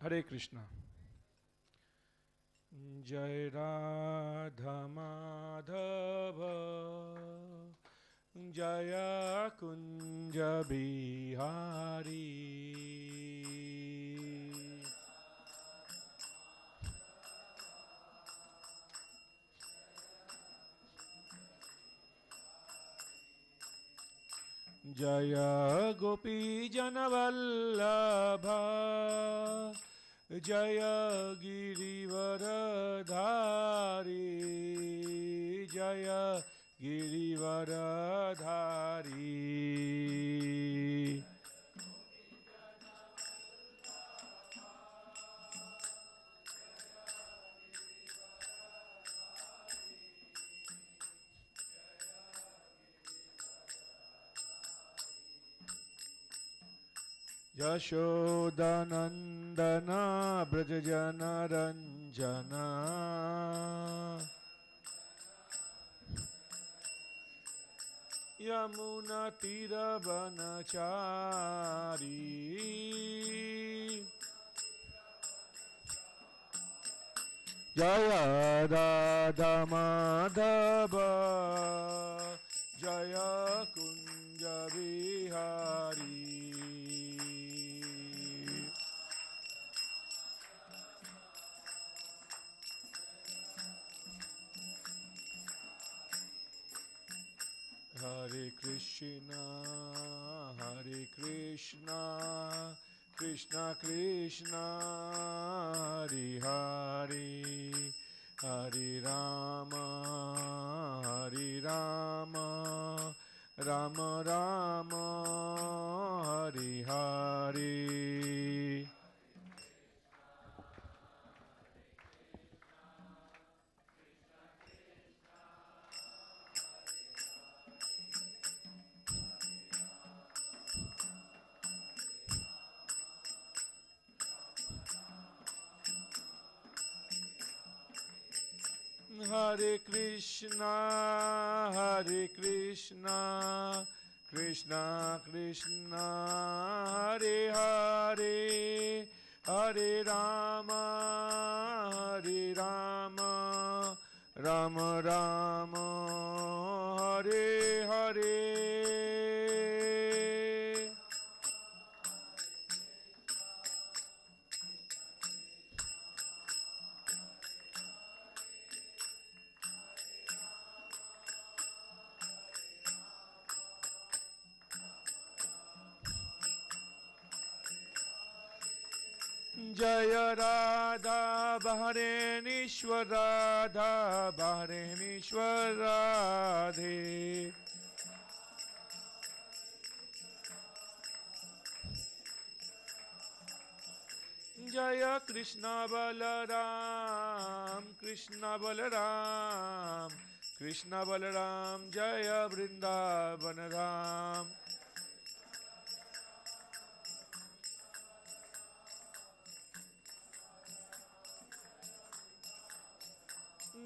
Hare Krishna. Jai Radha Madhava Jaya Kunja Bihari Jaya Gopi Janavallabha Jaya Girivaradhari Jaya Girivaradhari Yashodanandana Brajajana Ranjana Yamuna Tiravanachari Jaya Radha Madhava Jaya Kunja Bihari Hare Krishna, Hare Krishna, Krishna Krishna, Hare Hare, Hare Rama, Hare Rama, Rama Rama, Hare Hare. Hare Krishna, Hare Krishna, Krishna Krishna, Hare Hare, Hare Rama, Hare Rama, Rama Rama, Hare Hare. Jaya Radha Bharenishwar Radha Bharenishwar Radhe Jaya Krishna Balaram Krishna Balaram Krishna Balaram Jaya Vrindavan Ram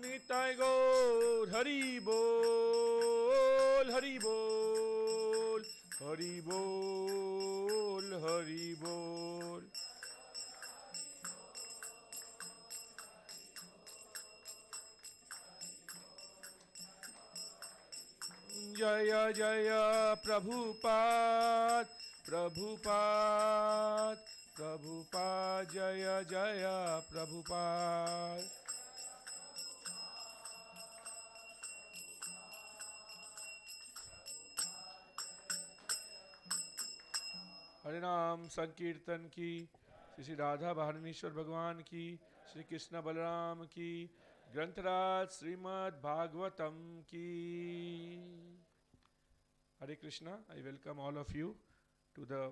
Nitai Gaur Hari Bol Hari Bol Hari Bol Hari Bol Jaya Jaya Prabhupada Prabhupada Prabhupada Jaya Jaya Prabhupada हरे नाम संकीर्तन की श्री राधा भारनीश्वर भगवान की श्री कृष्ण बलराम की ग्रंथराज श्रीमद् भागवतम की Hare Krishna. I welcome all of you to the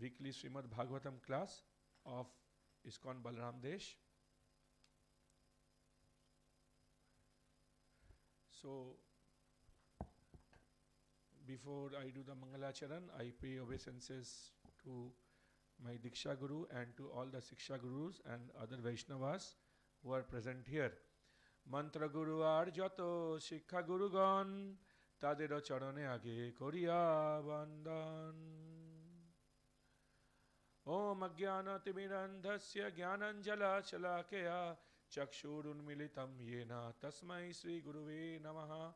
weekly Srimad Bhagavatam class of ISKCON Balaramdesh. So, before I do the Mangalacharan, I pay obeisances to my Diksha Guru and to all the Siksha Gurus and other Vaishnavas who are present here. Mantra Guru Arjato Shikha Gurugan Tadero Charane Age Koriya Bandan. Om Ajnanatimirandhasya Jnananjala Chakshurunmilitam Yena Tasmai Sri Guruve Namaha.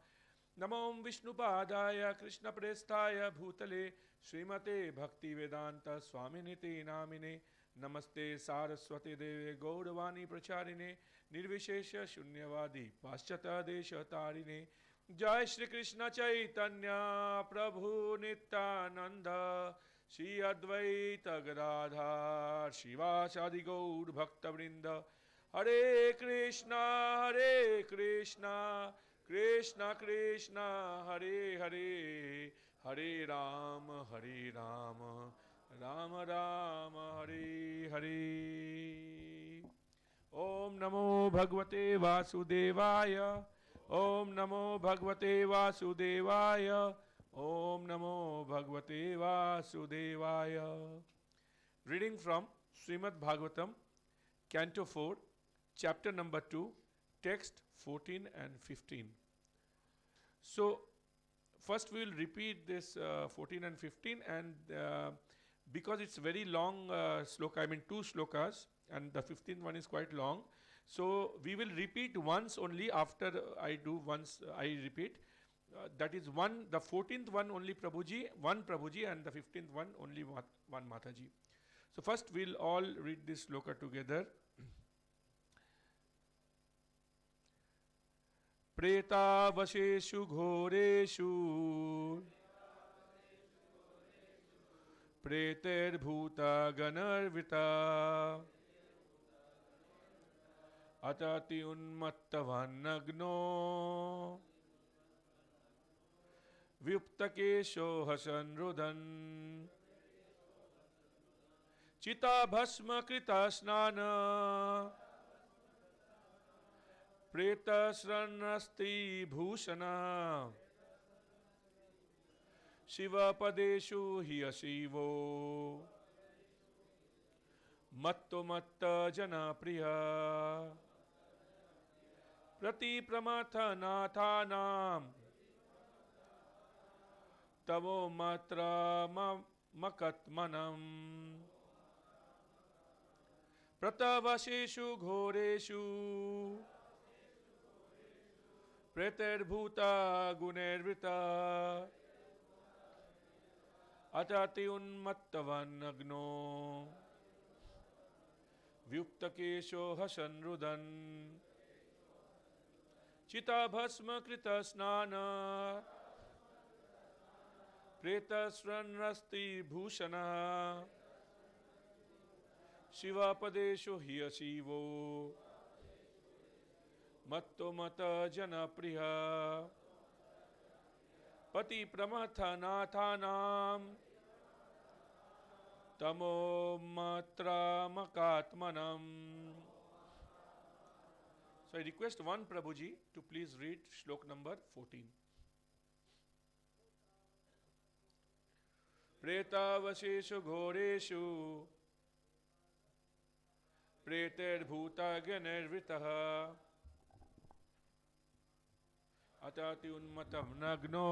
Namo Vishnupadaya Krishna Prestaya Bhutale Srimate Bhaktivedanta Swami Namine. Namaste Saraswati Deve Gauravani Pracharine Nirvishesha Shunyavadi Paschata Desha Tarine. Jai Shri Krishna Chaitanya Prabhu Nityananda Shri Advaita Gadadhar Shivasadi Gaur Bhakta Vrinda. Hare Krishna Krishna Krishna Hare Hare Hare Rama Rama Rama Hare Hare. Om Namo Bhagavate Vasudevaya. Om Namo Bhagavate Vasudevaya. Om Namo Bhagavate Vasudevaya. Reading from Srimad Bhagavatam, Canto 4, Chapter number 2, Text 14 and 15. So, first we will repeat this 14 and 15, and because it's very long sloka, I mean 2 slokas, and the 15th one is quite long. So we will repeat once only. After I do once, I repeat. That is one, the 14th one only Prabhuji, one Prabhuji, and the 15th one only one Mataji. So first we'll all read this sloka together. Preta vaseshu ghoreshu preter bhuta ganarvita atati unmattavanagno vyuptakesho hasanrudan chita bhasma krita snana preta sranasti bhushana shiva padeshu hiya shivo matto matta jana priya prati pramatha nathanam tavo matra makatmanam pratavaseshu ghoreshu preter bhuta gunervita atati unmattavanagno vyuptakesho hasanrudan chita bhasma krita snana preta sranrasti bhushana shiva padesho hiya shivo matto mata jana priya pati pramatha nathanam tamo matra makatmanam. So I request one Prabhuji to please read shlok number 14. Preta vaseshu ghoreshu preter bhuta ganervitaha atati unmatam nagno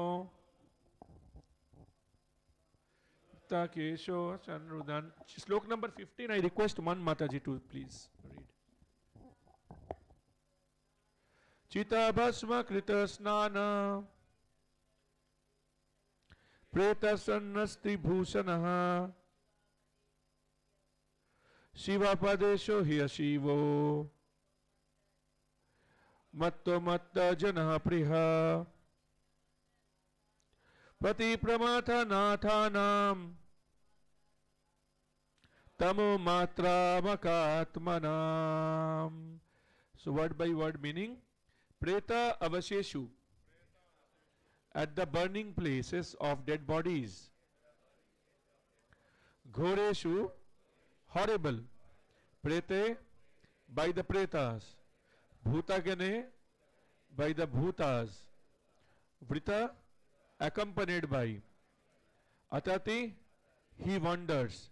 takesho sanrudan. Slok number 15, I request one Mataji to please read. Chita bhasma krita snana preta sannasti bhushanaha shiva padesho hiya shivo matto matta jana priha pati pramatha nathanam tamo matra makatmanam. So word by word meaning. Preta avasheshu, at the burning places of dead bodies. Ghoreshu, horrible. Prete, by the pretas. Bhutagane, by the bhutas. Vrita, accompanied by. Atati, he wanders.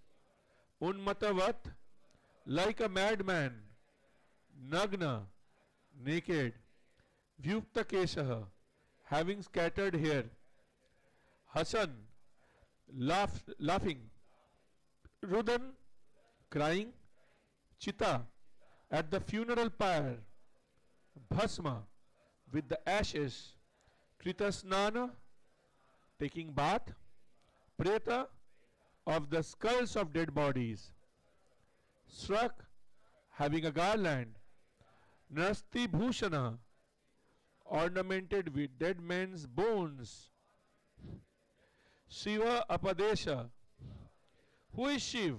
Unmatavat, like a madman. Nagna, naked. Vyukta keshaha, having scattered hair. Hasan, laughing. Rudan, crying chita at the funeral pyre, bhasma with the ashes, krita snana taking bath, preta of the skulls of dead bodies, srak having a garland, nasti bhushana ornamented with dead men's bones, Shiva Apadesha. Who is Shiv?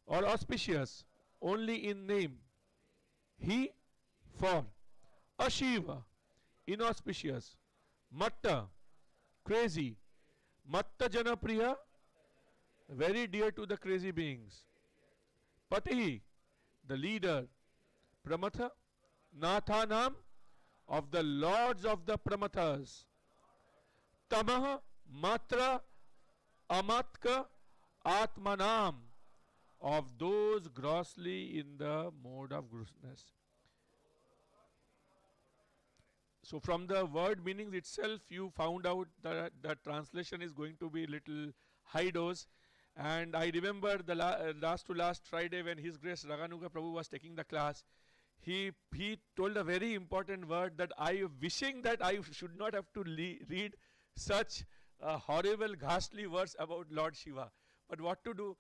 Or auspicious only in name? He for. Ashiva, inauspicious. Matta, crazy. Matta Janapriya, very dear to the crazy beings. Patihi, the leader. Pramatha, Nathanam, of the lords of the Pramathas. Tamaha, Matra, Amatka, Atmanam, of those grossly in the mode of grossness. So from the word meanings itself, you found out that the translation is going to be little high dose. And I remember the last to last Friday when His Grace Raganuga Prabhu was taking the class, he told a very important word that I wishing that I should not have to read such horrible, ghastly verse about Lord Shiva. But what to do?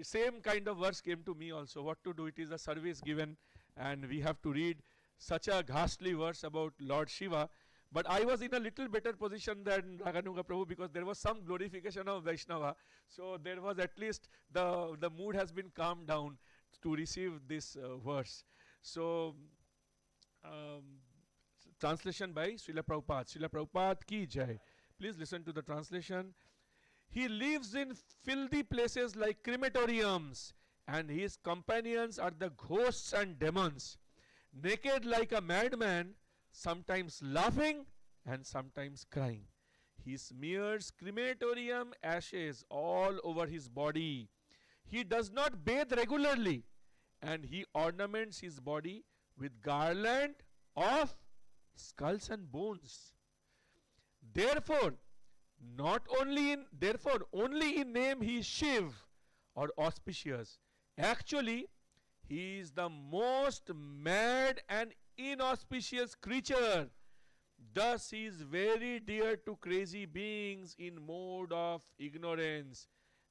Same kind of verse came to me also. What to do? It is a service given, and we have to read such a ghastly verse about Lord Shiva. But I was in a little better position than Raganuga Prabhu because there was some glorification of Vaishnava. So there was at least the mood has been calmed down to receive this verse. So translation by Srila Prabhupada. Srila Prabhupada ki jai. Please listen to the translation. He lives in filthy places like crematoriums, and his companions are the ghosts and demons, naked like a madman, sometimes laughing and sometimes crying. He smears crematorium ashes all over his body. He does not bathe regularly, and he ornaments his body with garland of skulls and bones. Therefore, only in name he is Shiv or auspicious. Actually, he is the most mad and inauspicious creature. Thus, he is very dear to crazy beings in mode of ignorance,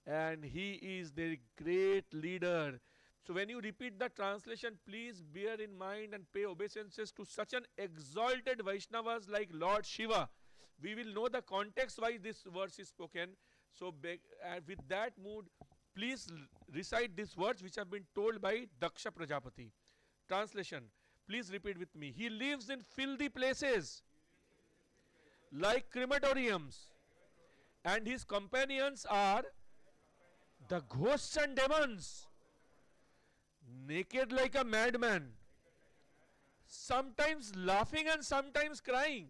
and he is their great leader. So when you repeat the translation, please bear in mind and pay obeisances to such an exalted Vaishnavas like Lord Shiva. We will know the context why this verse is spoken. So with that mood, please recite these words which have been told by Daksha Prajapati. Translation. Please repeat with me. He lives in filthy places like crematoriums, and his companions are the ghosts and demons, naked like a madman, sometimes laughing and sometimes crying.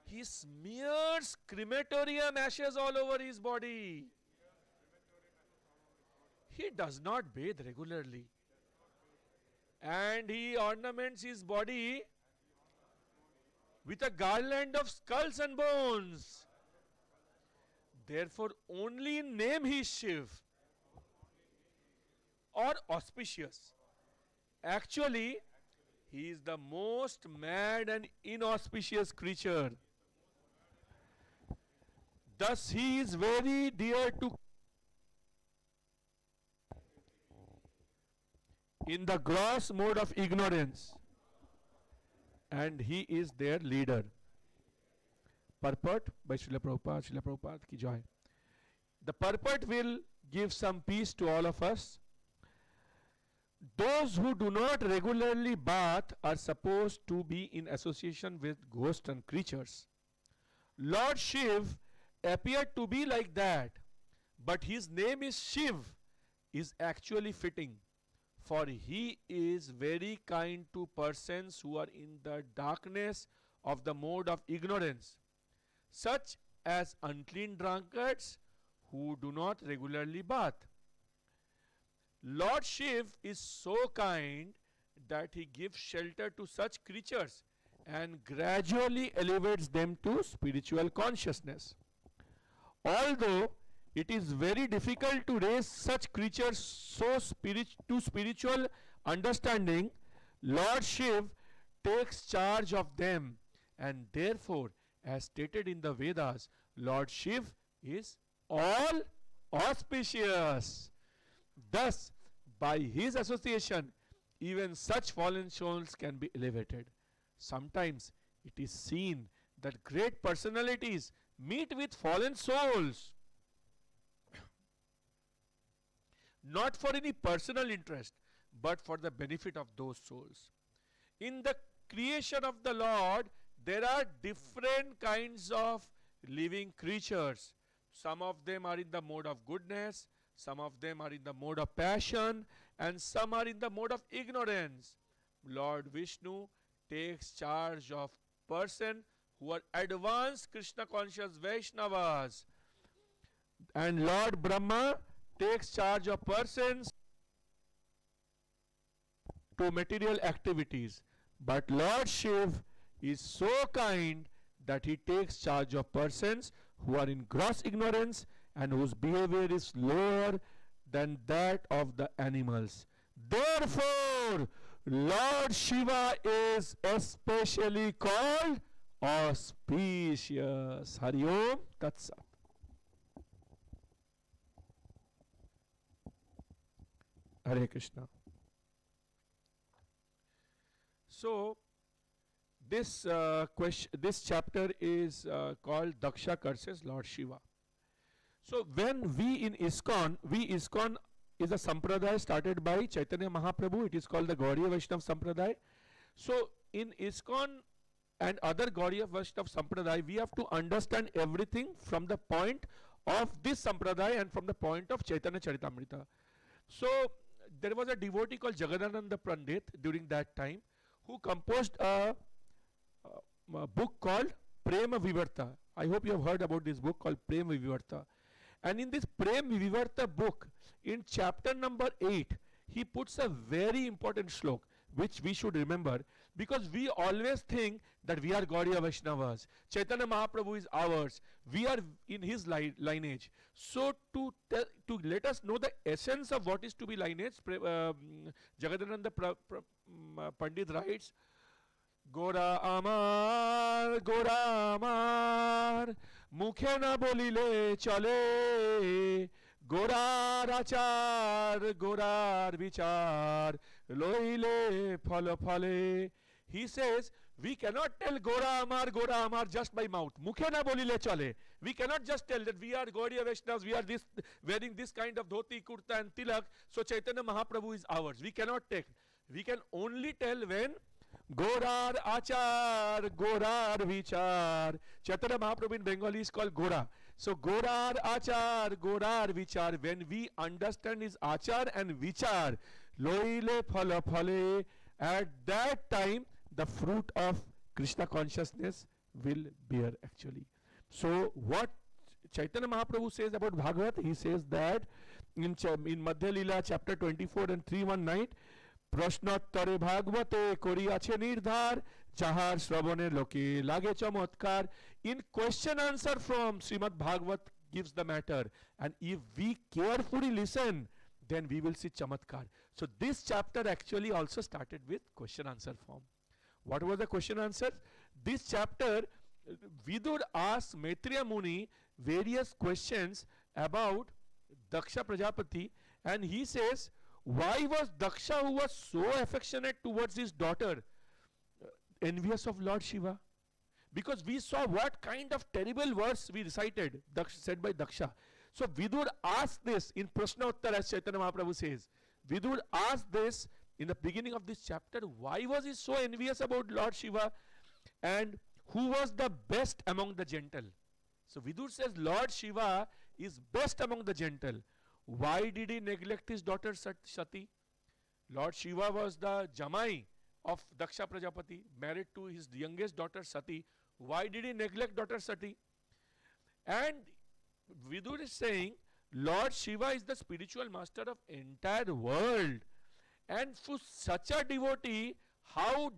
He smears crematorium ashes all over his body. He does not bathe regularly, and he ornaments his body with a garland of skulls and bones. Therefore, only in name he is Shiv or auspicious. Actually, he is the most mad and inauspicious creature. Thus, he is very dear to in the gross mode of ignorance, and he is their leader. Purport by Srila Prabhupada. Srila Prabhupada ki jai. The purport will give some peace to all of us. Those who do not regularly bath are supposed to be in association with ghosts and creatures. Lord Shiv appeared to be like that, but his name is Shiv is actually fitting, for he is very kind to persons who are in the darkness of the mode of ignorance, such as unclean drunkards who do not regularly bath. Lord Shiv is so kind that he gives shelter to such creatures and gradually elevates them to spiritual consciousness. Although it is very difficult to raise such creatures to spiritual understanding. Lord Shiv takes charge of them, and therefore, as stated in the Vedas, Lord Shiv is all auspicious. Thus, by his association, even such fallen souls can be elevated. Sometimes it is seen that great personalities meet with fallen souls, not for any personal interest, but for the benefit of those souls. In the creation of the Lord, there are different kinds of living creatures. Some of them are in the mode of goodness, some of them are in the mode of passion, and some are in the mode of ignorance. Lord Vishnu takes charge of person who are advanced Krishna conscious Vaishnavas, and Lord Brahma takes charge of persons to material activities. But Lord Shiv is so kind that he takes charge of persons who are in gross ignorance and whose behavior is lower than that of the animals. Therefore, Lord Shiva is especially called auspicious. Hari Om Tat Sat. Hare Krishna. So, this chapter is called Daksha curses Lord Shiva. So, when we in ISKCON is a sampradaya started by Chaitanya Mahaprabhu. It is called the Gaudiya Vaishnava Sampradaya. So, in ISKCON and other Gaudiya Vaishnava Sampradaya, we have to understand everything from the point of this Sampradaya and from the point of Chaitanya Charitamrita. So, there was a devotee called Jagadananda Pandit during that time who composed a book called Prema Vivarta. I hope you have heard about this book called Prema Vivarta. And in this Prema Vivarta book, in chapter number 8, he puts a very important shlok which we should remember, because we always think that we are Gaudiya Vaishnavas. Chaitanya Mahaprabhu is ours. We are in his lineage. So to let us know the essence of what is to be lineage, Jagadananda Pandit writes, Gora Amar, Mukhe na bolile chale, Gorar achar, Gorar vichar, Loile phale phale. He says, we cannot tell Gora Amar just by mouth. Mukhe na bolile chale. We cannot just tell that we are Gaudiya Vaishnavas, we are this, wearing this kind of dhoti, kurta and tilak, so Chaitanya Mahaprabhu is ours. We cannot take. We can only tell when Gorar achar, Gorar vichar. Chaitanya Mahaprabhu in Bengali is called Gora. So Gorar achar, Gorar vichar. When we understand his achar and vichar, loile phala phale, at that time the fruit of Krishna consciousness will bear actually. So what Chaitanya Mahaprabhu says about Bhagavat, he says that in Madhya Lila chapter 24 and 319, Prashnottare Bhagavate Koriyache Nirdhar Jahar Shravane Loke Lage Chamatkar. In question answer from Srimad Bhagavat gives the matter, and if we carefully listen, then we will see Chamatkar. So this chapter actually also started with question answer form. What was the question answer? This chapter, Vidur asked Maitreya Muni various questions about Daksha Prajapati, and he says, why was Daksha, who was so affectionate towards his daughter, envious of Lord Shiva? Because we saw what kind of terrible words we recited, said by Daksha. So Vidur asked this in Prashnottar, as Chaitanya Mahaprabhu says. Vidur asked this in the beginning of this chapter, why was he so envious about Lord Shiva, and who was the best among the gentle? So Vidur says Lord Shiva is best among the gentle. Why did he neglect his daughter Sati? Lord Shiva was the Jamai of Daksha Prajapati, married to his youngest daughter Sati. Why did he neglect daughter Sati? And Vidur is saying Lord Shiva is the spiritual master of entire world. And for such a devotee, how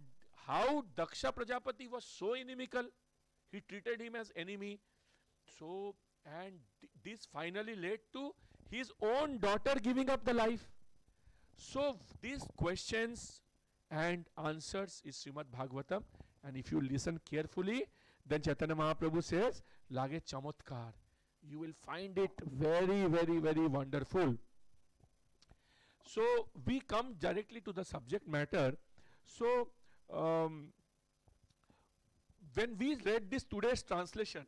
Daksha Prajapati was so inimical? He treated him as enemy. So And this finally led to his own daughter giving up the life. So these questions and answers is Srimad Bhagavatam, and if you listen carefully, then Chaitanya Mahaprabhu says, Lage chamatkar. You will find it very, very, very wonderful. So we come directly to the subject matter. So when we read this today's translation,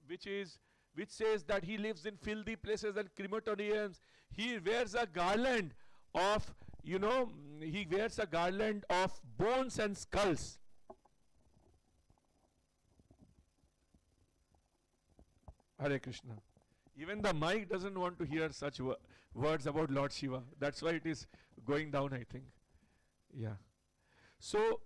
which says that he lives in filthy places and crematoriums, he wears a garland of, he wears a garland of bones and skulls. Hare Krishna. Even the mic doesn't want to hear such words about Lord Shiva. That's why it is going down, I think. Yeah. So,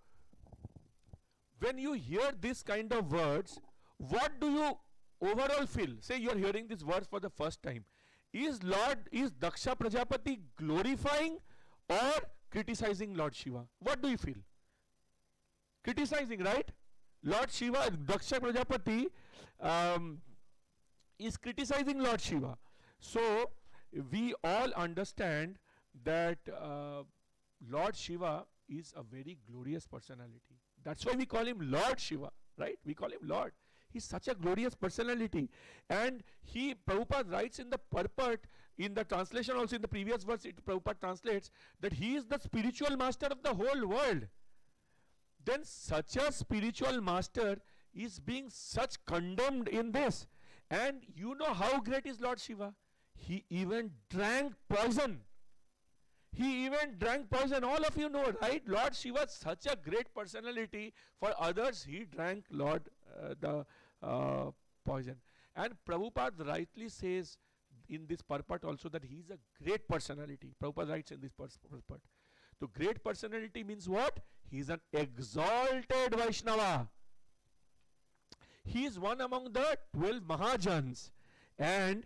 when you hear this kind of words, what do you overall feel? Say you are hearing these words for the first time. Is Daksha Prajapati glorifying or criticizing Lord Shiva? What do you feel? Criticizing, right? Lord Shiva, Daksha Prajapati is criticizing Lord Shiva. So, we all understand that Lord Shiva is a very glorious personality. That's why we call him Lord Shiva, right? We call him Lord. He's such a glorious personality. And Prabhupada writes in the purport, in the translation also in the previous verse, Prabhupada translates that he is the spiritual master of the whole world. Then such a spiritual master is being such condemned in this. And you know how great is Lord Shiva? He even drank poison. All of you know, right? Lord Shiva is such a great personality. For others, he drank the poison. And Prabhupada rightly says in this purport also that he is a great personality. Prabhupada writes in this purport. So great personality means what? He is an exalted Vaishnava. He is one among the 12 Mahajans. And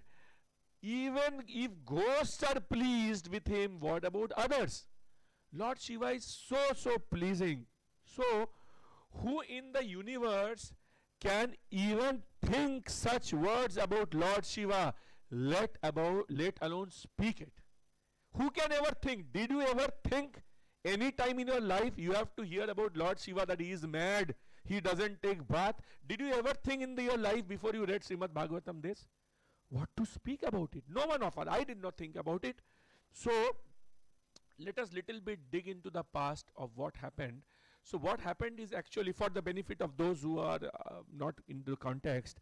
even if ghosts are pleased with him, what about others? Lord Shiva is so pleasing. So, who in the universe can even think such words about Lord Shiva, let alone speak it? Who can ever think? Did you ever think any time in your life you have to hear about Lord Shiva that he is mad, he doesn't take bath? Did you ever think in your life before you read Srimad Bhagavatam this? What to speak about it? No one of us. I did not think about it. So, let us little bit dig into the past of what happened. So, what happened is actually, for the benefit of those who are not in the context,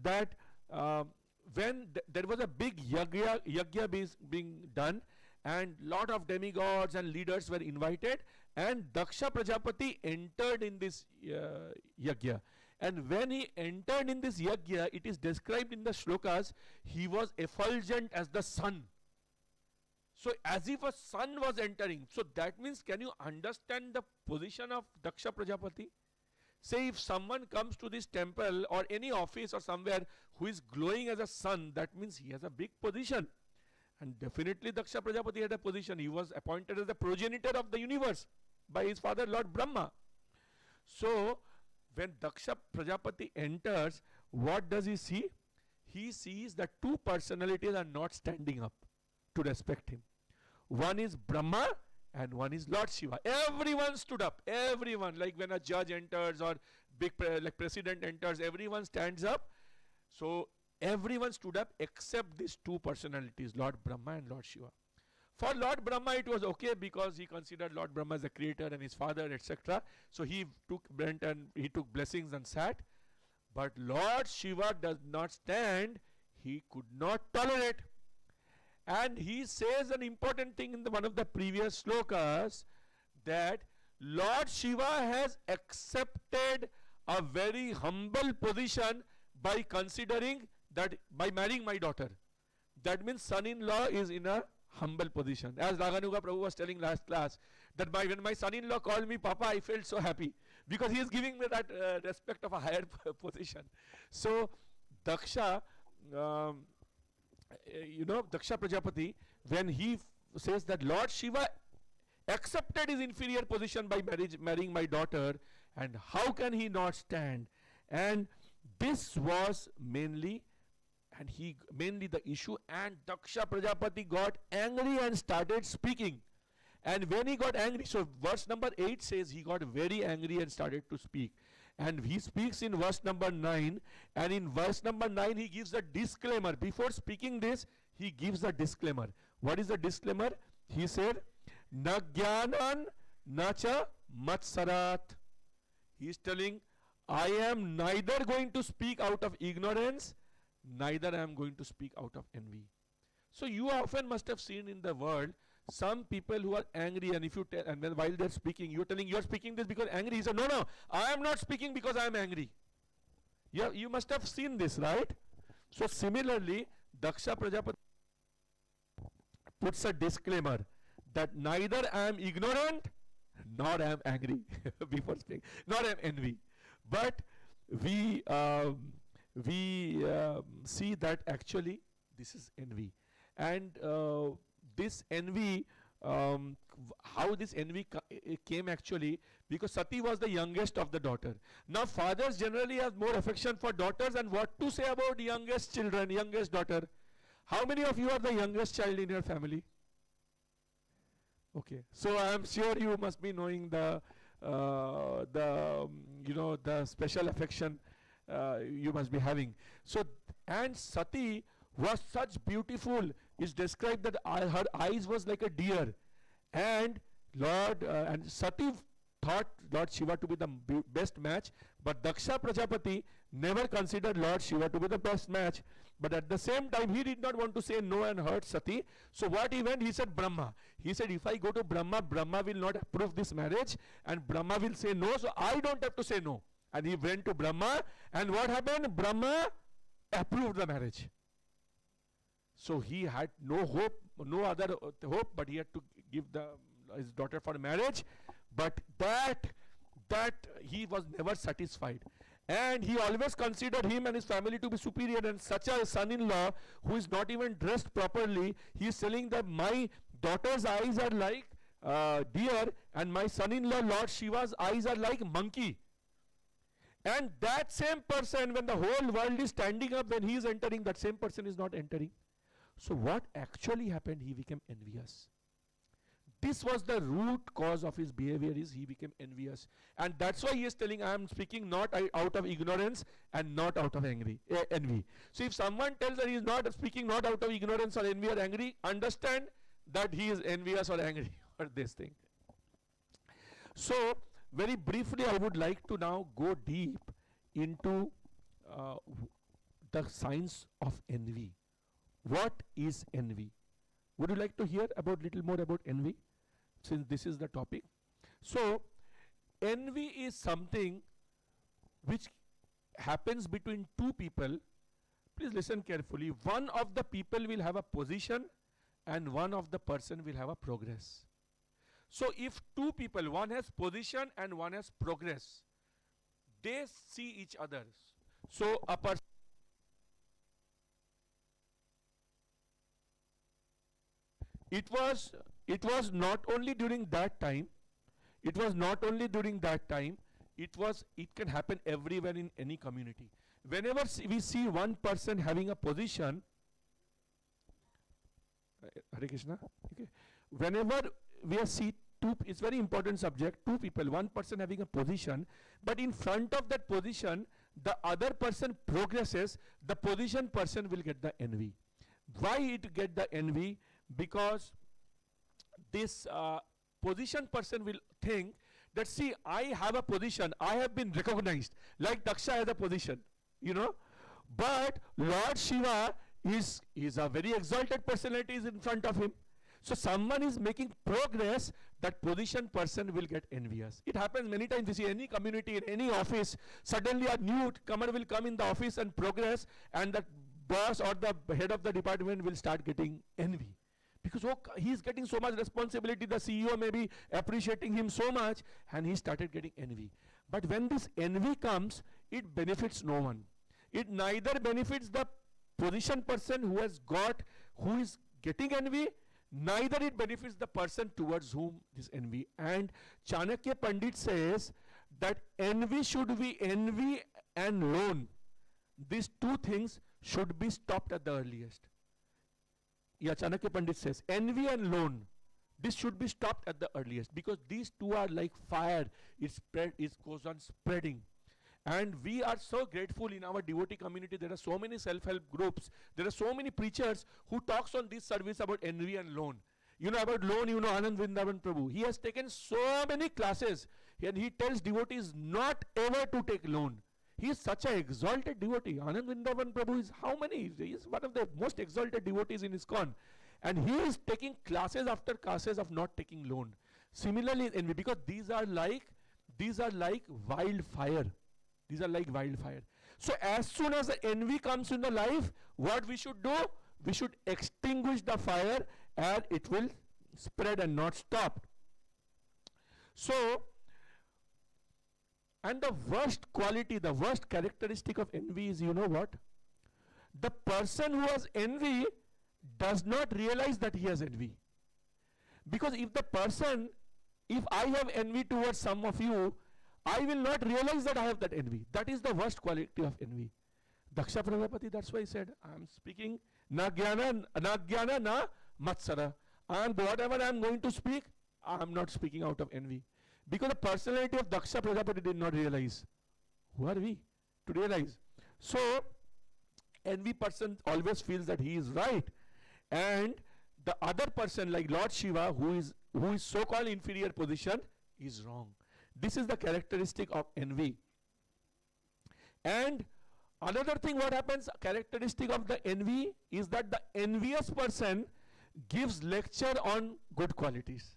that when there was a big yagya being done, and lot of demigods and leaders were invited, and Daksha Prajapati entered in this yagya. And when he entered in this yagya, it is described in the shlokas, he was effulgent as the sun. So as if a sun was entering. So that means, can you understand the position of Daksha Prajapati? Say if someone comes to this temple or any office or somewhere who is glowing as a sun, that means he has a big position. And definitely Daksha Prajapati had a position. He was appointed as the progenitor of the universe by his father Lord Brahma. So when Daksha Prajapati enters, what does he see? He sees that two personalities are not standing up to respect him. One is Brahma and one is Lord Shiva. Everyone stood up. Everyone, like when a judge enters or big like president enters, everyone stands up. So everyone stood up except these two personalities, Lord Brahma and Lord Shiva. For Lord Brahma it was okay because he considered Lord Brahma as the creator and his father, etc. So he took blessings and sat. But Lord Shiva does not stand. He could not tolerate. And he says an important thing in one of the previous slokas, that Lord Shiva has accepted a very humble position by considering that by marrying my daughter. That means son-in-law is in a humble position. As Raganuga Prabhu was telling last class, that when my son-in-law called me Papa, I felt so happy because he is giving me that respect of a higher position. So Daksha, Daksha Prajapati, when he says that Lord Shiva accepted his inferior position by marrying my daughter, and how can he not stand? And this was mainly And he, mainly the issue, and Daksha Prajapati got angry and started speaking. And when he got angry, so verse number 8 says he got very angry and started to speak. And he speaks in verse number 9, and in verse number 9 he gives a disclaimer. Before speaking this, he gives a disclaimer. What is the disclaimer? He said, Na jnanan na cha matsarat. He is telling, I am neither going to speak out of ignorance, neither I am going to speak out of envy. So you often must have seen in the world some people who are angry, and if you tell, and then while they're speaking, you're telling you're speaking this because angry. He said, no, I am not speaking because I am angry. Yeah, you must have seen this, right? So similarly, Daksha Prajapati puts a disclaimer that neither I am ignorant nor I am angry before speaking, nor I am envy. But we see that actually this is envy, and this envy, how this envy came actually, because Sati was the youngest of the daughter. Now fathers generally have more affection for daughters, and what to say about youngest children, youngest daughter? How many of you are the youngest child in your family? Okay, so I am sure you must be knowing the special affection you must be having. So, and Sati was such beautiful. It's described that her eyes was like a deer, and and Sati thought Lord Shiva to be the best match, but Daksha Prajapati never considered Lord Shiva to be the best match. But at the same time, he did not want to say no and hurt Sati. So what he went, he said Brahma. He said, if I go to Brahma, Brahma will not approve this marriage, and Brahma will say no, so I don't have to say no. And he went to Brahma, and what happened? Brahma approved the marriage. So he had no hope, no other hope, but he had to give his daughter for marriage. But that he was never satisfied. And he always considered him and his family to be superior, and such a son-in-law who is not even dressed properly, he is telling that my daughter's eyes are like deer, and my son-in-law Lord Shiva's eyes are like monkey. And that same person, when the whole world is standing up, when he is entering, that same person is not entering. So what actually happened? He became envious. This was the root cause of his behavior, is he became envious. And that's why he is telling, I am speaking not out of ignorance and not out of envy. So if someone tells that he is not speaking not out of ignorance or envy or angry, understand that he is envious or angry or this thing. So very briefly, I would like to now go deep into the science of envy. What is envy? Would you like to hear about little more about envy, since this is the topic? So envy is something which happens between two people. Please listen carefully. One of the people will have a position and one of the person will have a progress. So if two people, one has position and one has progress, they see each other. So a person, it was not only during that time, it can happen everywhere in any community. Whenever we see one person having a position, Hare Krishna, okay. Whenever we see two, it's very important subject, two people, one person having a position, but in front of that position, the other person progresses, the position person will get the envy. Why it get the envy? Because this position person will think that, see, I have a position, I have been recognized, like Daksha has a position, but Lord Shiva is a very exalted personality is in front of him. So someone is making progress, that position person will get envious. It happens many times. We see any community, in any office, suddenly a newcomer will come in the office and progress, and the boss or the head of the department will start getting envy. Because he is getting so much responsibility, the CEO may be appreciating him so much, and he started getting envy. But when this envy comes, it benefits no one. It neither benefits the position person who is getting envy, neither it benefits the person towards whom this envy. And Chanakya Pandit says that envy should be envy and loan. these two things should be stopped at the earliest. Yeah, Chanakya Pandit says, envy and loan, this should be stopped at the earliest, because these two are like fire. It goes on spreading. And we are so grateful in our devotee community. There are so many self-help groups. There are so many preachers who talks on this service about envy and loan. You know about loan, you know Anand Vrindavan Prabhu. He has taken so many classes and he tells devotees not ever to take loan. He is such an exalted devotee. Anand Vrindavan Prabhu is how many? He is one of the most exalted devotees in ISKCON. And he is taking classes after classes of not taking loan. Similarly, envy, because these are like wildfire. These are like wildfire. So as soon as the envy comes in the life, what we should do? We should extinguish the fire and it will spread and not stop. So, and the worst quality, the worst characteristic of envy is, you know what? The person who has envy does not realize that he has envy. Because if I have envy towards some of you, I will not realize that I have that envy. That is the worst quality of envy. Daksha Prajapati, that's why he said, I am speaking na jnana na matsara. And whatever I am going to speak, I am not speaking out of envy. Because the personality of Daksha Prajapati did not realize. Who are we to realize? So, envy person always feels that he is right. And the other person like Lord Shiva, who is so-called inferior position, is wrong. This is the characteristic of envy. And another thing what happens, characteristic of the envy is that the envious person gives lecture on good qualities.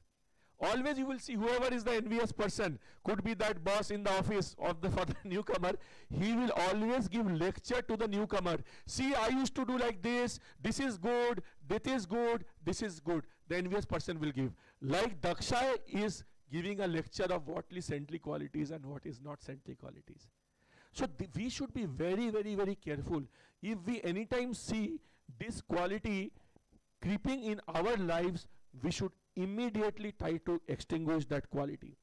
Always you will see whoever is the envious person, could be that boss in the office for the newcomer, he will always give lecture to the newcomer. See, I used to do like this is good, that is good, this is good. The envious person will give. Like Daksha is giving a lecture of what is saintly qualities and what is not saintly qualities. So we should be very, very, very careful. If we anytime see this quality creeping in our lives, we should immediately try to extinguish that quality.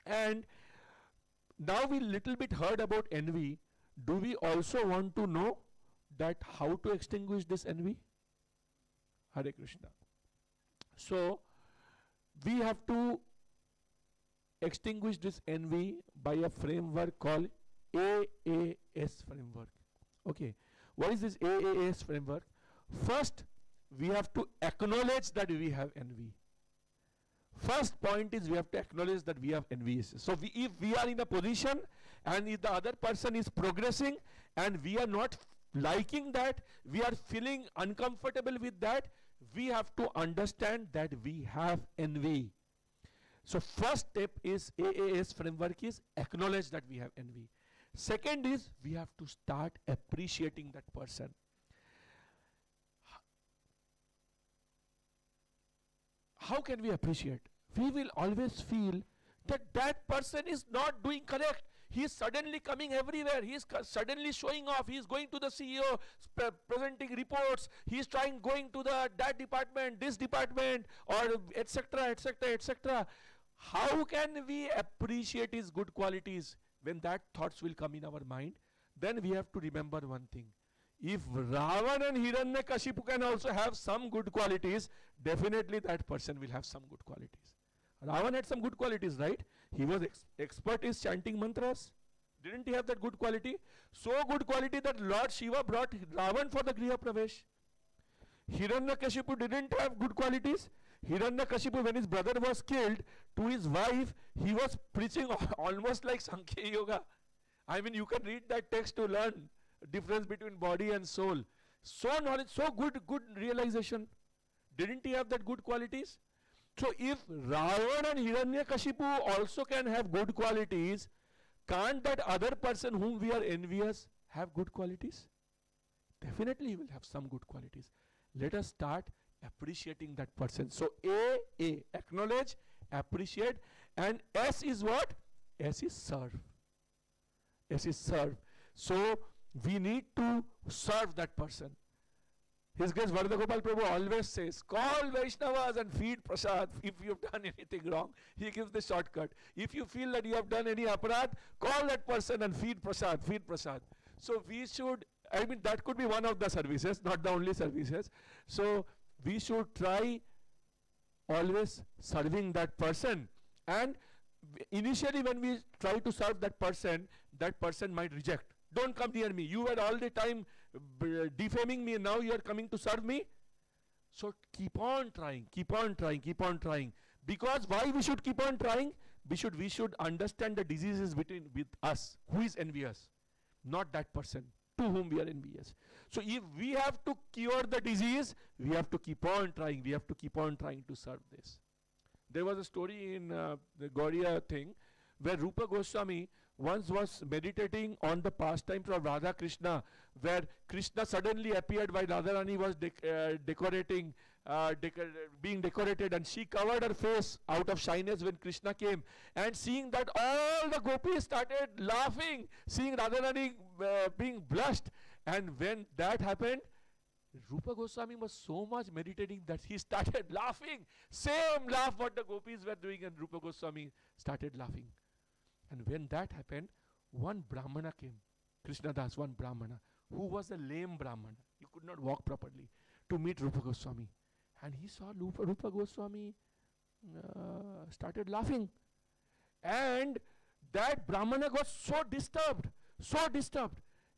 And now we little bit heard about envy. Do we also want to know that how to extinguish this envy? Hare Krishna. So we have to extinguish this envy by a framework called AAS framework. Okay, what is this AAS framework? First, we have to acknowledge that we have envy. First point is we have to acknowledge that we have envy. So if we are in a position and if the other person is progressing and we are not liking that, we are feeling uncomfortable with that, we have to understand that we have envy. So first step is AAS framework is acknowledge that we have envy. Second is we have to start appreciating that person. How can we appreciate? We will always feel that that person is not doing correct. He is suddenly coming everywhere. He is suddenly showing off. He is going to the CEO, presenting reports. He is going to that department, this department, or etc., etc., etc. How can we appreciate his good qualities when that thoughts will come in our mind? Then we have to remember one thing. If Ravan and Hiranyakashipu can also have some good qualities, definitely that person will have some good qualities. Ravan had some good qualities, right? He was expert in chanting mantras. Didn't he have that good quality? So good quality that Lord Shiva brought Ravan for the Griha Pravesh. Hiranyakashipu didn't have good qualities. Hiranyakashipu, when his brother was killed, to his wife, he was preaching almost like Sankhya Yoga. I mean, you can read that text to learn difference between body and soul. So knowledge, so good realization. Didn't he have that good qualities? So if Ravan and Hiranyakashipu also can have good qualities, can't that other person whom we are envious have good qualities? Definitely he will have some good qualities. Let us start appreciating that person. So A, acknowledge, appreciate, and S is what? S is serve. S is serve. So we need to serve that person. His Grace Vardagopal Prabhu always says, call Vaishnavas and feed prasad if you've done anything wrong. He gives the shortcut. If you feel that you have done any aparad, call that person and feed prasad, feed prasad. So we should, I mean, that could be one of the services, not the only services. So we should try always serving that person. And initially when we try to serve that person might reject. Don't come near me. You were all the time defaming me, and now you are coming to serve me. So keep on trying, keep on trying, keep on trying. Because why we should keep on trying? We should understand the diseases with us. Who is envious? Not that person to whom we are envious. So if we have to cure the disease, we have to keep on trying. We have to keep on trying to serve this. There was a story in the Gaudiya thing where Rupa Goswami once was meditating on the pastimes of Radha Krishna, where Krishna suddenly appeared while Radharani was being decorated, and she covered her face out of shyness when Krishna came. And seeing that, all the gopis started laughing, seeing Radharani being blushed. And when that happened, Rupa Goswami was so much meditating that he started laughing. Same laugh what the gopis were doing, and Rupa Goswami started laughing. And when that happened, one Brahmana came, Krishna Das, one Brahmana, who was a lame Brahmana. He could not walk properly, to meet Rupa Goswami. And he saw Rupa Goswami started laughing. And that Brahmana got so disturbed.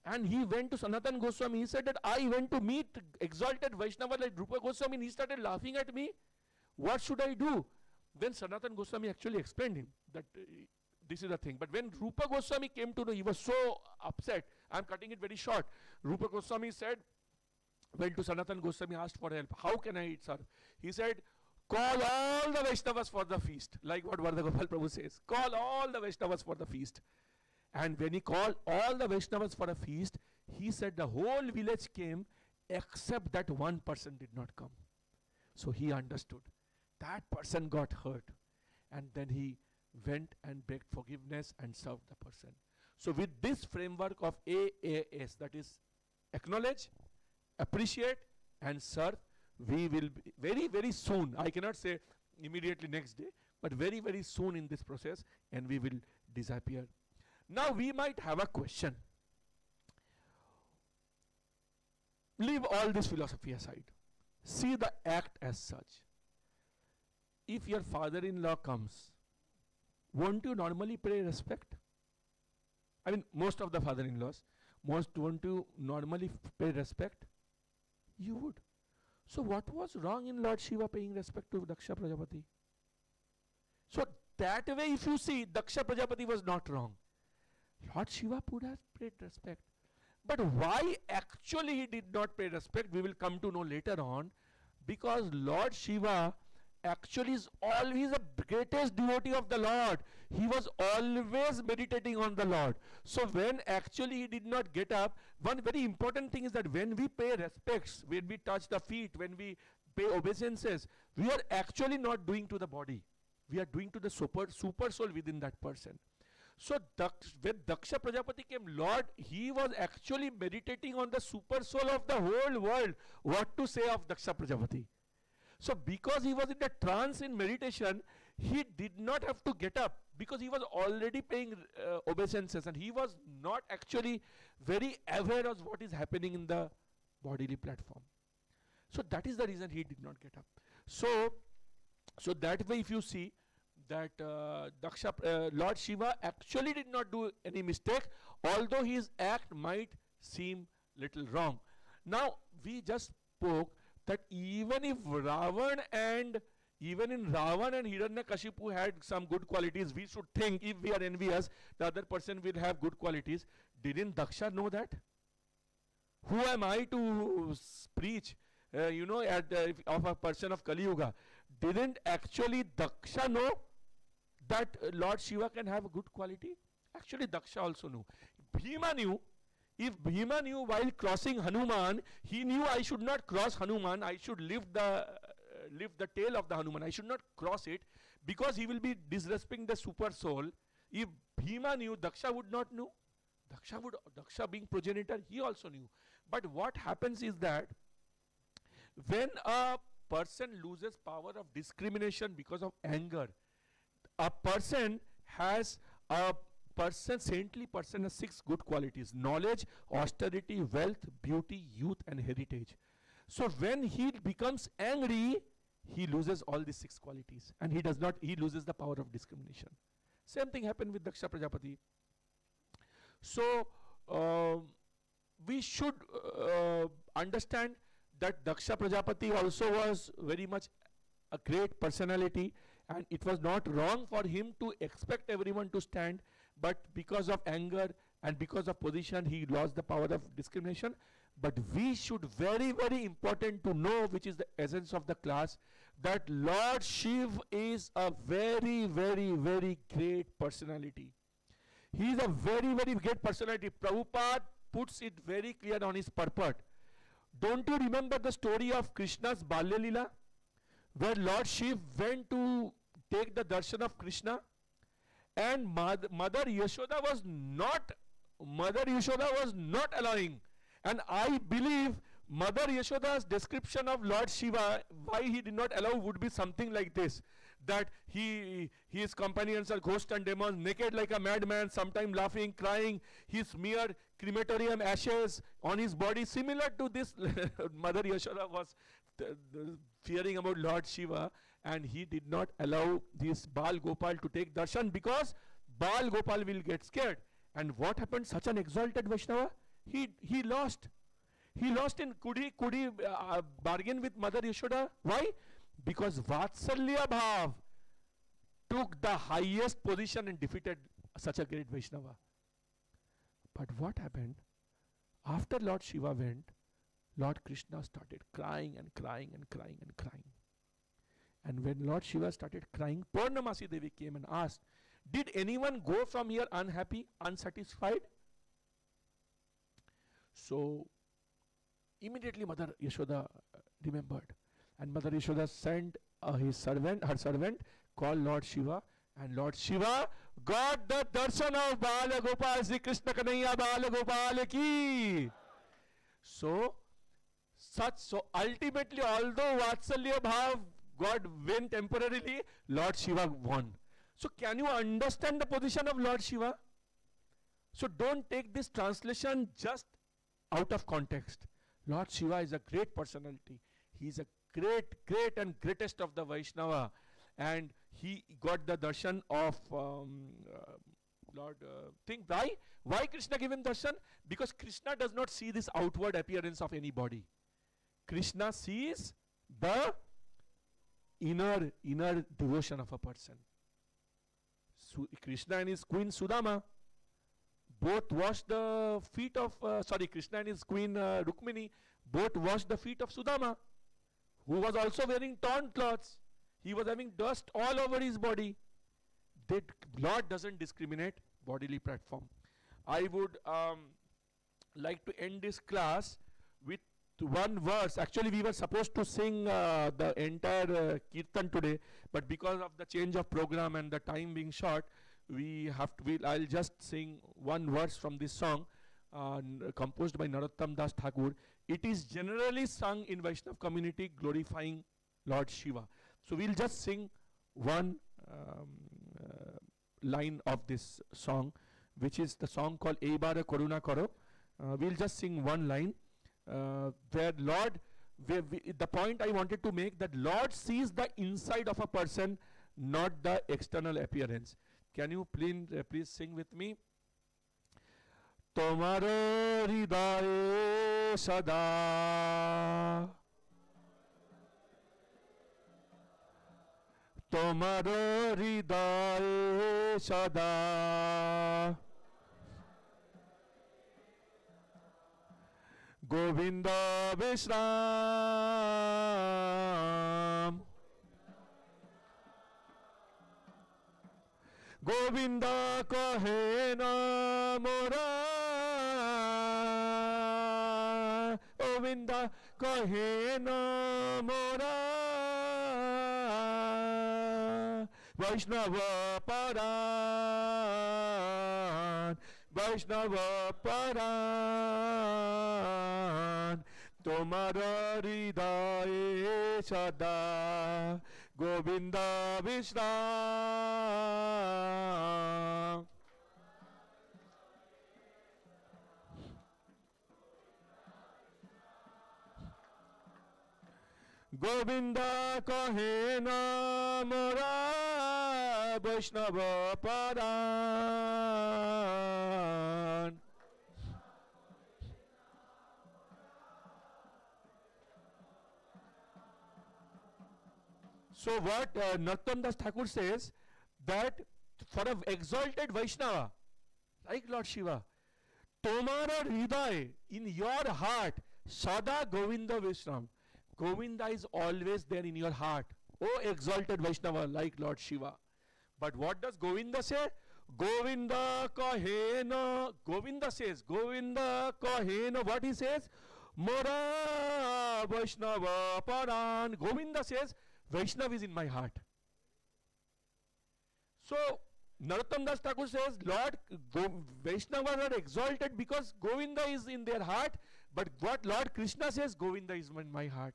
And he went to Sanatana Goswami. He said that I went to meet exalted Vaishnava like Rupa Goswami, and he started laughing at me. What should I do? Then Sanatana Goswami actually explained him that this is the thing. But when Rupa Goswami came to know, he was so upset. I am cutting it very short. Rupa Goswami went to Sanatana Goswami, asked for help. How can I eat, sir? He said, call all the Vaishnavas for the feast. Like what Vardhagopal Prabhu says. Call all the Vaishnavas for the feast. And when he called all the Vaishnavas for a feast, he said the whole village came except that one person did not come. So he understood. That person got hurt. And then he went and begged forgiveness and served the person. So with this framework of AAS, that is acknowledge, appreciate and serve, we will be very, very soon, I cannot say immediately next day, but very, very soon in this process, and we will disappear. Now we might have a question. Leave all this philosophy aside. See the act as such. If your father-in-law comes, won't you normally pay respect? I mean, most of the father-in-laws, won't you normally pay respect? You would. So what was wrong in Lord Shiva paying respect to Daksha Prajapati? So that way, if you see, Daksha Prajapati was not wrong. Lord Shiva would have paid respect. But why actually he did not pay respect, we will come to know later on. Because Lord Shiva actually is always the greatest devotee of the Lord. He was always meditating on the Lord. So when actually he did not get up, one very important thing is that when we pay respects, when we touch the feet, when we pay obeisances, we are actually not doing to the body. We are doing to the super soul within that person. So when Daksha Prajapati came, Lord, he was actually meditating on the super soul of the whole world. What to say of Daksha Prajapati? So because he was in the trance in meditation, he did not have to get up because he was already paying obeisances, and he was not actually very aware of what is happening in the bodily platform. So that is the reason he did not get up. So that way if you see that Lord Shiva actually did not do any mistake, although his act might seem little wrong. Now we just spoke that even in Ravan and Hiranyakashipu had some good qualities, we should think if we are envious, the other person will have good qualities. Didn't Daksha know that? Who am I to preach, of a person of Kali Yuga? Didn't actually Daksha know that Lord Shiva can have a good quality? Actually Daksha also knew. Bhima knew. If Bhima knew while crossing Hanuman, he knew I should not cross Hanuman, I should lift the tail of the Hanuman, I should not cross it because he will be disrespecting the super soul. If Bhima knew, Daksha would not know. Daksha being progenitor, he also knew. But what happens is that when a person loses power of discrimination because of anger, a person has a person, saintly person has 6 good qualities: knowledge, austerity, wealth, beauty, youth, and heritage. So when he becomes angry, he loses all these 6 qualities, and he loses the power of discrimination. Same thing happened with Daksha Prajapati. So we should understand that Daksha Prajapati also was very much a great personality, and it was not wrong for him to expect everyone to stand, but because of anger and because of position, he lost the power of discrimination. But we should, very, very important to know, which is the essence of the class, that Lord Shiv is a very, very, very great personality. He is a very, very great personality. Prabhupada puts it very clear on his purport. Don't you remember the story of Krishna's Balya Leela, where Lord Shiv went to take the darshan of Krishna, and Mother Yashoda was not allowing. And I believe Mother Yashoda's description of Lord Shiva, why he did not allow, would be something like this: that his companions are ghosts and demons, naked like a madman, sometimes laughing, crying, he smeared crematorium ashes on his body. Similar to this, Mother Yashoda was fearing about Lord Shiva, and he did not allow this Bal Gopal to take darshan, because Bal Gopal will get scared. And what happened? Such an exalted Vaishnava, he lost. He lost in could he bargain with Mother Yashoda? Why? Because Vatsalya Bhav took the highest position and defeated such a great Vaishnava. But what happened? After Lord Shiva went, Lord Krishna started crying and crying and crying and crying. And when Lord Shiva started crying, Purnamasi Devi came and asked, did anyone go from here unhappy, unsatisfied? So immediately Mother Yashoda remembered, and Mother Yashoda sent her servant, called Lord Shiva, and Lord Shiva got the darshan of Bala Gopal, Sri Krishna Kanhaiya Bala Gopal ki. So ultimately, although Vatsalya Bhav God win temporarily, Lord Shiva won. So can you understand the position of Lord Shiva? So don't take this translation just out of context. Lord Shiva is a great personality. He is a great and greatest of the Vaishnava, and he got the darshan of Lord. Think why Krishna gave him darshan? Because Krishna does not see this outward appearance of any body. Krishna sees the inner devotion of a person. Krishna and his queen Sudama both washed the feet of Krishna and his queen Rukmini both washed the feet of Sudama, who was also wearing torn clothes. He was having dust all over his body. Lord doesn't discriminate bodily platform. I would like to end this class with one verse. Actually, we were supposed to sing the entire kirtan today, but because of the change of program and the time being short, I'll just sing one verse from this song composed by Narottam Das Thakur. It is generally sung in Vaishnav community glorifying Lord Shiva. So we'll just sing one line of this song, which is the song called Eibara Karuna Karo. We'll just sing one line where the point I wanted to make, that Lord sees the inside of a person, not the external appearance. Can you please sing with me? Tomaro hridaye sada, tomaro hridaye sada, Govinda Vishram, Govinda kahe na mora, Govinda kahe na mora, Vaishnava paran, Vaishnava paran, Tomara hridaye sada, Govinda Vishram. Govinda kahena mora Vaishnava paran. So what Narottam Das Thakur says, that for an exalted Vaishnava, like Lord Shiva, Tomara Hriday, in your heart, Sada Govinda Vishram. Govinda is always there in your heart. Oh exalted Vaishnava, like Lord Shiva. But what does Govinda say? Govinda kahena. Govinda says, Govinda kahena. What he says? Mora Vaishnava paran. Govinda says, Vaishnava is in my heart. So, Narottam Das Thakur says, Lord, Vaishnavas are exalted because Govinda is in their heart. But what Lord Krishna says, Govinda is in my heart.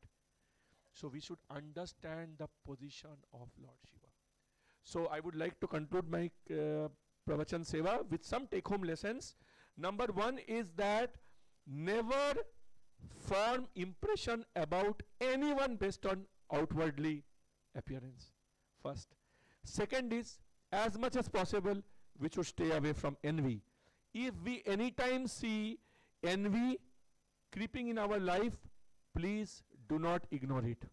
So we should understand the position of Lord Shiva. So I would like to conclude my Pravachan Seva with some take-home lessons. Number one is that never form impression about anyone based on outwardly appearance. First. Second is, as much as possible, we should stay away from envy. If we anytime see envy creeping in our life, please do not ignore it.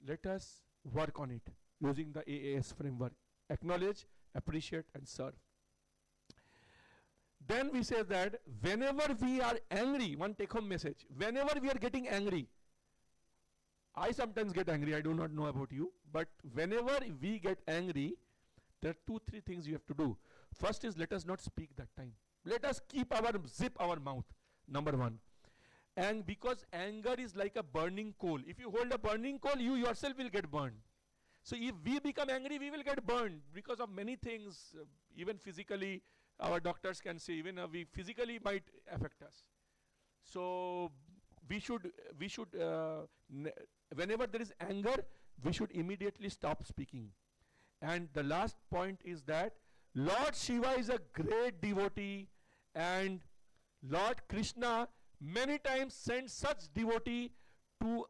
Let us work on it using the AAS framework. Acknowledge, appreciate and serve. Then we say that whenever we are angry, one take-home message, whenever we are getting angry, I sometimes get angry, I do not know about you, but whenever we get angry, there are 2-3 things you have to do. First is, let us not speak that time. Let us zip our mouth, number one. And because anger is like a burning coal. If you hold a burning coal, you yourself will get burned. So if we become angry, we will get burned because of many things, even physically, our doctors can say, even we physically might affect us. So we should whenever there is anger, we should immediately stop speaking. And the last point is that Lord Shiva is a great devotee, and Lord Krishna many times sends such devotee to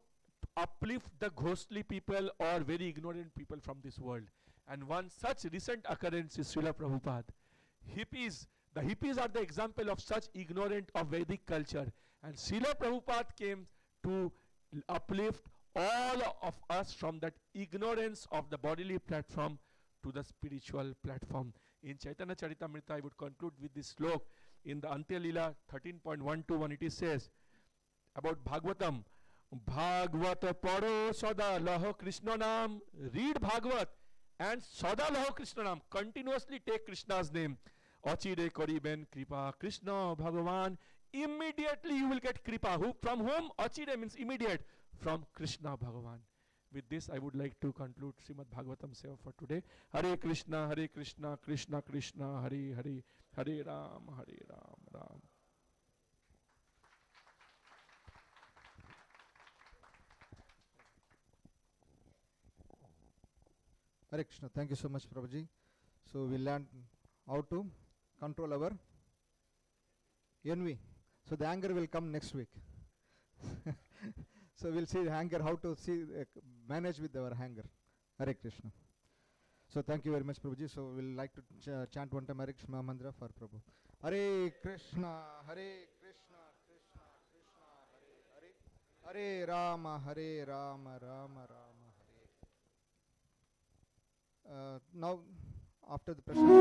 uplift the ghostly people or very ignorant people from this world. And one such recent occurrence is Srila Prabhupada. The hippies are the example of such ignorant of Vedic culture. And Srila Prabhupada came to uplift all of us from that ignorance of the bodily platform to the spiritual platform. In Chaitanya Charitamrita, I would conclude with this slok. In the Antya Lila 13.121, it says about Bhagavatam, Bhagavata paro sada laho Krishna nam. Read Bhagavat and sada laho Krishna nam. Continuously take Krishna's name. Achire kariben kripa Krishna Bhagavan. Immediately you will get kripa. From whom? Achire means immediate. From Krishna Bhagavan. With this, I would like to conclude Srimad Bhagavatam Seva for today. Hare Krishna, Krishna Krishna, Hare Hare, Hare Ram, Ram. Hare Krishna. Thank you so much, Prabhuji. So we learned how to control our envy. So the anger will come next week. So we'll see anger, how to manage with our anger. Hare Krishna. So thank you very much, Prabhuji. So we'll like to chant one time Hare Krishna mantra for Prabhu. Hare Krishna, Hare Krishna, Krishna Krishna, Hare Hare, Hare Rama, Rama Rama, Hare. Now, after the prasadam.